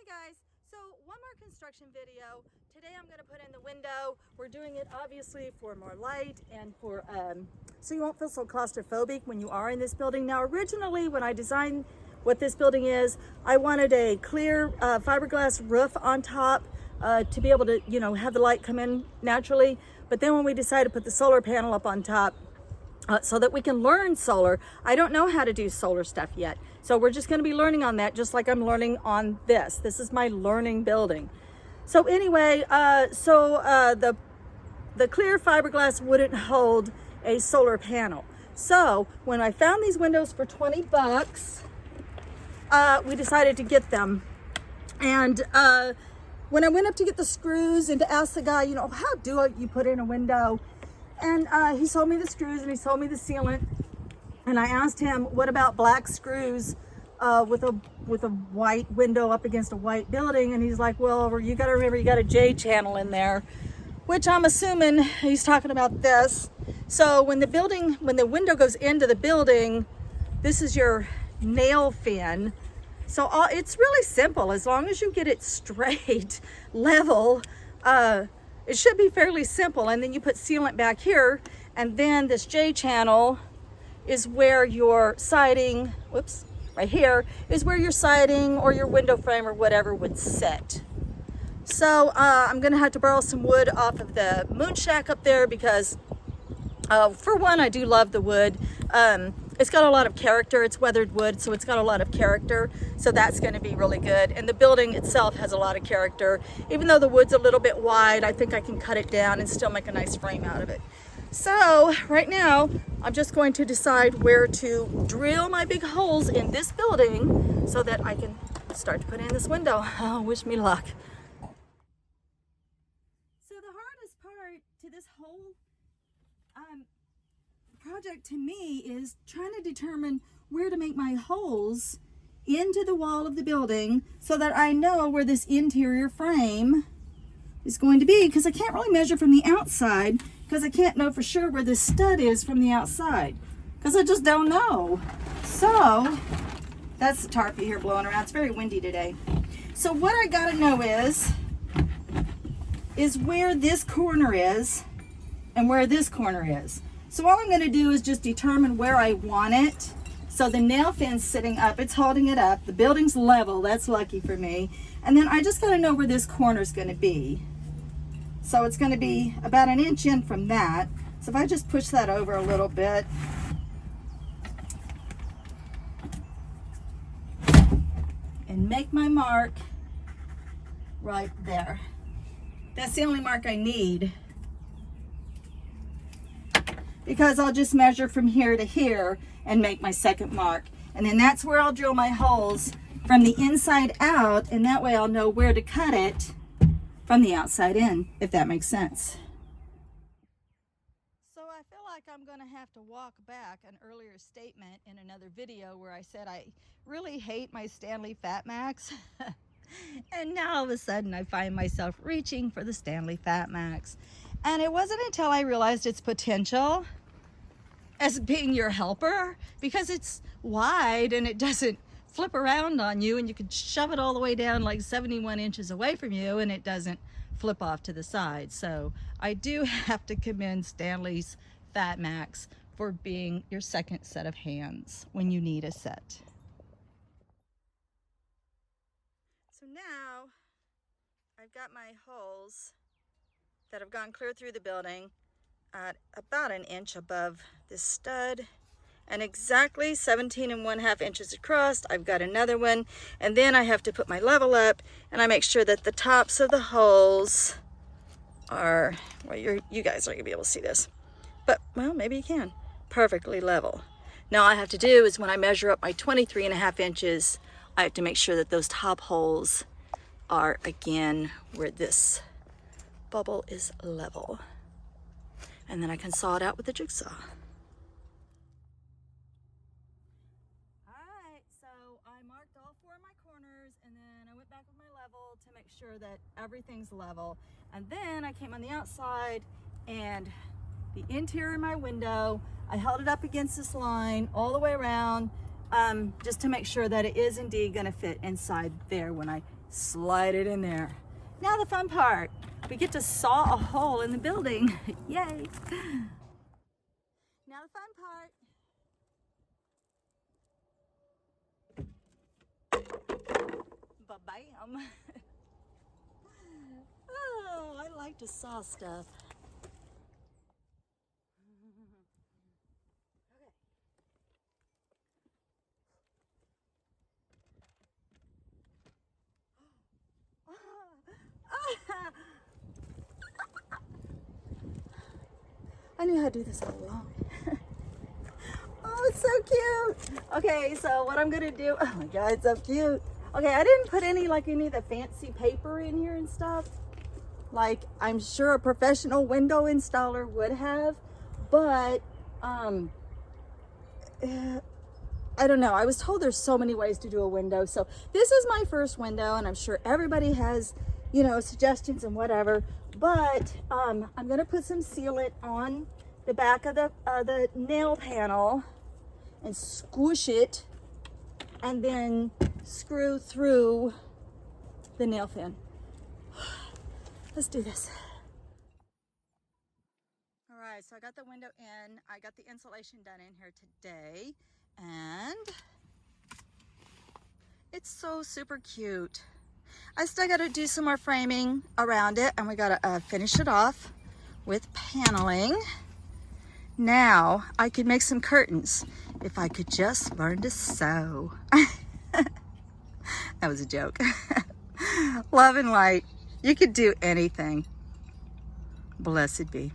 Hi guys, so one more construction video. Today I'm going to put in the window. We're doing it obviously for more light and for so you won't feel so claustrophobic when you are in this building. Now originally when I designed what this building is, I wanted a clear fiberglass roof on top to be able to, you know, have the light come in naturally. But then when we decided to put the solar panel up on top, so that we can learn solar. I don't know how to do solar stuff yet. So we're just gonna be learning on that, just like I'm learning on this. This is my learning building. So anyway, the clear fiberglass wouldn't hold a solar panel. So when I found these windows for 20 bucks, we decided to get them. And when I went up to get the screws and to ask the guy, you know, how do you put in a window? And he sold me the screws and he sold me the sealant. And I asked him, what about black screws with a white window up against a white building? And he's like, well, you got to remember you got a J channel in there, which I'm assuming he's talking about this. So when the window goes into the building, this is your nail fin. So it's really simple. As long as you get it straight, level, it should be fairly simple. And then you put sealant back here, and then this J channel is where your siding, whoops, right here, is where your siding or your window frame or whatever would sit. So I'm gonna have to borrow some wood off of the moon shack up there because for one, I do love the wood. It's got a lot of character. It's weathered wood, so it's got a lot of character. So that's going to be really good. And the building itself has a lot of character. Even though the wood's a little bit wide, I think I can cut it down and still make a nice frame out of it. So right now, I'm just going to decide where to drill my big holes in this building so that I can start to put in this window. Oh, wish me luck. So the hardest part to this whole project to me is trying to determine where to make my holes into the wall of the building so that I know where this interior frame is going to be, because I can't really measure from the outside because I can't know for sure where this stud is from the outside because I just don't know. So that's the tarp you hear blowing around. It's very windy today. So what I gotta know is where this corner is and where this corner is. So all I'm going to do is just determine where I want it. So the nail fin's sitting up, it's holding it up. The building's level, that's lucky for me. And then I just got to know where this corner's going to be. So it's going to be about 1 inch in from that. So if I just push that over a little bit. And make my mark right there. That's the only mark I need, because I'll just measure from here to here and make my second mark. And then that's where I'll drill my holes from the inside out, and that way I'll know where to cut it from the outside in, if that makes sense. So I feel like I'm gonna have to walk back an earlier statement in another video where I said I really hate my Stanley Fat Max. And now all of a sudden I find myself reaching for the Stanley Fat Max. And it wasn't until I realized its potential as being your helper, because it's wide and it doesn't flip around on you, and you can shove it all the way down like 71 inches away from you and it doesn't flip off to the side. So I do have to commend Stanley's Fat Max for being your second set of hands when you need a set. So now I've got my holes that have gone clear through the building at about 1 inch above this stud and exactly 17½ inches across. I've got another one, and then I have to put my level up and I make sure that the tops of the holes are, well, you guys aren't gonna be able to see this, but well, maybe you can, perfectly level. Now all I have to do is when I measure up my 23½ inches, I have to make sure that those top holes are again where this bubble is level, and then I can saw it out with the jigsaw. Alright, so I marked all 4 of my corners, and then I went back with my level to make sure that everything's level, and then I came on the outside and the interior of my window, I held it up against this line all the way around, just to make sure that it is indeed going to fit inside there when I slide it in there. Now the fun part, we get to saw a hole in the building. Yay. Now the fun part. Ba-bam. Oh, I like to saw stuff. I knew how to do this all along. Oh, it's so cute. Okay, so what I'm gonna do, oh my God, it's so cute. Okay, I didn't put any of the fancy paper in here and stuff, like I'm sure a professional window installer would have, but I don't know. I was told there's so many ways to do a window. So this is my first window, and I'm sure everybody has, you know, suggestions and whatever. But I'm gonna put some sealant on the back of the nail panel and squish it, and then screw through the nail fin. Let's do this. All right, so I got the window in. I got the insulation done in here today, and it's so super cute. I still got to do some more framing around it, and we got to finish it off with paneling. Now I could make some curtains if I could just learn to sew. That was a joke. Love and light. You could do anything. Blessed be.